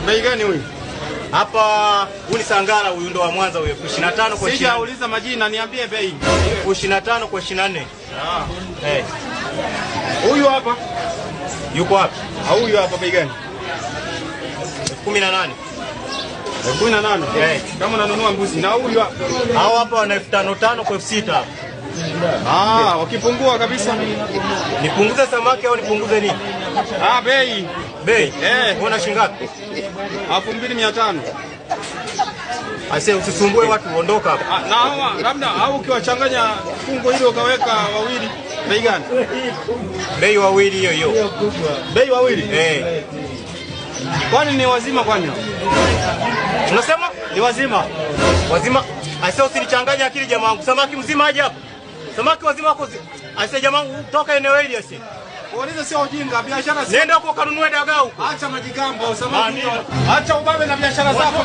Bei gani huyu? Hapa huyu ni Sangara, huyu ndo wa Mwanza huyo. 25 kwa 20. Sijauliza majina, niambie bei. 25 kwa 24. Eh. Huyu hapa. Yuko wapi? Huyu hapa bei gani? 18. 18. Kama unanunua mbuzi. Na huyu hapa. Hao hapa wana 5,500 kwa 6,000. Wakipungua kabisa. Nipunguze samaki au nipunguze nini? Bei. Bei? Una shilingi ngapi? 2,500. Ase usisumbue watu, ondoka hapa. Na hawa labda au ukiwachanganya fungo hilo ukaweka wawili, bei gani? Bei wawili hiyo. Bei wawili? Kwani ni wazima kwani? Unasema? Ni wazima. Wazima? Ase usinichanganya akili jamaa wangu. Samaki mzima aje hapa. Samaki wazima wako. Ase jamaa wangu toka eneo hili ase. Uliza sio ujinga, biashara si. Nenda huko kanunue dagaa huko. Acha majigambo, samaki. Acha ubabe na biashara zako.